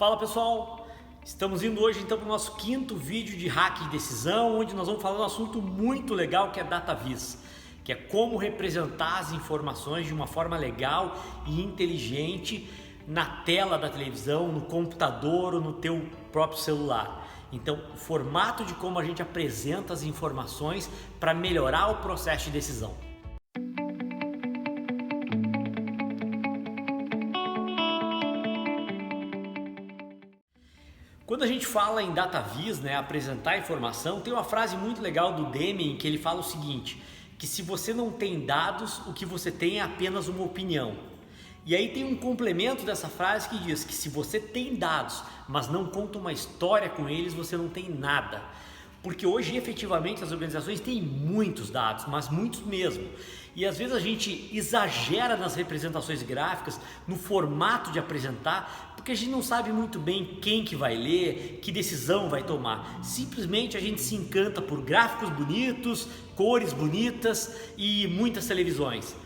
Fala pessoal, estamos indo hoje então para o nosso quinto vídeo de hack de decisão, onde nós vamos falar de um assunto muito legal que é DataVis, que é como representar as informações de uma forma legal e inteligente na tela da televisão, no computador ou no teu próprio celular. Então, o formato de como a gente apresenta as informações para melhorar o processo de decisão. Quando a gente fala em DataVis, apresentar informação, tem uma frase muito legal do Deming que ele fala o seguinte, que se você não tem dados, o que você tem é apenas uma opinião. E aí tem um complemento dessa frase que diz que se você tem dados, mas não conta uma história com eles, você não tem nada. Porque hoje, efetivamente, as organizações têm muitos dados, mas muitos mesmo. E às vezes a gente exagera nas representações gráficas, no formato de apresentar, porque a gente não sabe muito bem quem que vai ler, que decisão vai tomar. Simplesmente a gente se encanta por gráficos bonitos, cores bonitas e muitas televisões.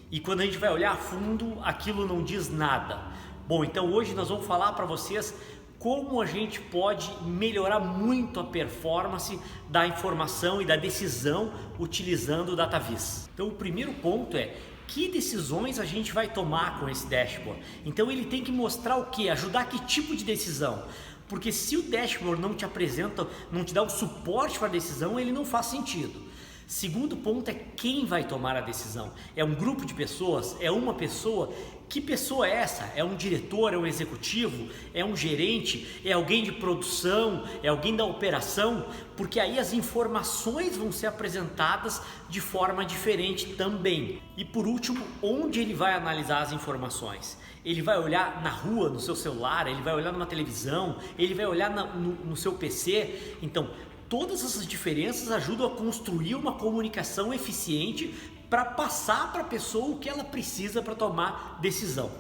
E quando a gente vai olhar a fundo, aquilo não diz nada. Bom, então hoje nós vamos falar para vocês como a gente pode melhorar muito a performance da informação e da decisão utilizando o DataVis. Então o primeiro ponto é que decisões a gente vai tomar com esse dashboard. Então ele tem que mostrar o que? Ajudar que tipo de decisão? Porque se o dashboard não te apresenta, não te dá o suporte para a decisão, ele não faz sentido. Segundo ponto é quem vai tomar a decisão. É um grupo de pessoas? É uma pessoa? Que pessoa é essa? É um diretor? É um executivo? É um gerente? É alguém de produção? É alguém da operação? Porque aí as informações vão ser apresentadas de forma diferente também. E por último, onde ele vai analisar as informações? Ele vai olhar na rua, no seu celular, ele vai olhar numa televisão, ele vai olhar no seu PC. Então, todas essas diferenças ajudam a construir uma comunicação eficiente para passar para a pessoa o que ela precisa para tomar decisão.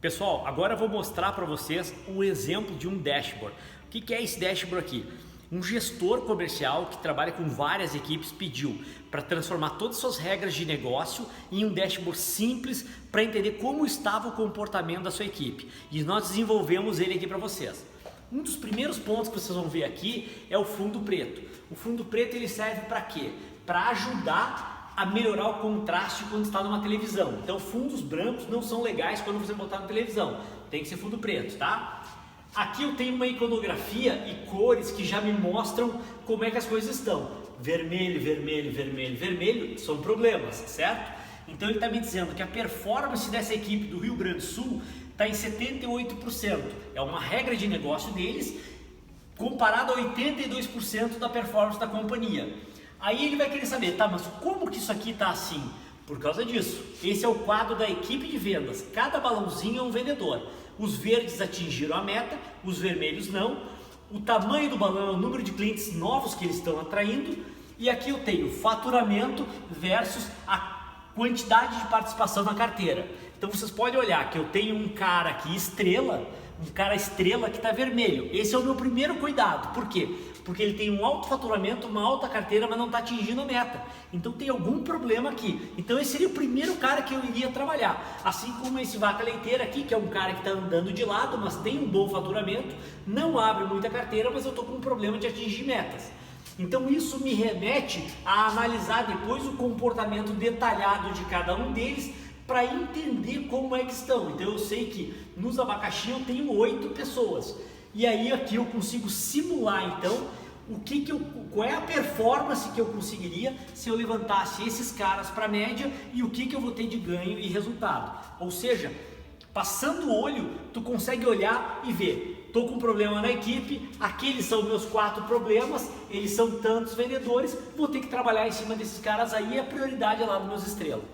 Pessoal, agora eu vou mostrar para vocês um exemplo de um dashboard. O que é esse dashboard aqui? Um gestor comercial que trabalha com várias equipes pediu para transformar todas as suas regras de negócio em um dashboard simples para entender como estava o comportamento da sua equipe. E nós desenvolvemos ele aqui para vocês. Um dos primeiros pontos que vocês vão ver aqui é o fundo preto. O fundo preto ele serve para quê? Para ajudar a melhorar o contraste quando está numa televisão. Então fundos brancos não são legais quando você botar na televisão. Tem que ser fundo preto, tá? Aqui eu tenho uma iconografia e cores que já me mostram como é que as coisas estão. Vermelho, vermelho, vermelho, vermelho são problemas, certo? Então ele está me dizendo que a performance dessa equipe do Rio Grande do Sul está em 78%. É uma regra de negócio deles comparado a 82% da performance da companhia. Aí ele vai querer saber, tá, mas como que isso aqui está assim? Por causa disso. Esse é o quadro da equipe de vendas. Cada balãozinho é um vendedor. Os verdes atingiram a meta, os vermelhos não. O tamanho do balão é o número de clientes novos que eles estão atraindo. E aqui eu tenho faturamento versus a quantidade de participação na carteira. Então vocês podem olhar que eu tenho um cara aqui estrela, um cara estrela que está vermelho. Esse é o meu primeiro cuidado. Por quê? Porque ele tem um alto faturamento, uma alta carteira, mas não está atingindo a meta. Então tem algum problema aqui. Então esse seria o primeiro cara que eu iria trabalhar. Assim como esse vaca leiteira aqui, que é um cara que está andando de lado, mas tem um bom faturamento, não abre muita carteira, mas eu estou com um problema de atingir metas. Então isso me remete a analisar depois o comportamento detalhado de cada um deles para entender como é que estão. Então eu sei que nos abacaxi eu tenho 8 pessoas. E aí aqui eu consigo simular então qual é a performance que eu conseguiria se eu levantasse esses caras para a média e o que eu vou ter de ganho e resultado. Ou seja, passando o olho, tu consegue olhar e ver, estou com um problema na equipe, aqueles são meus 4 problemas, eles são tantos vendedores, vou ter que trabalhar em cima desses caras aí, a prioridade é lá dos meus estrelas.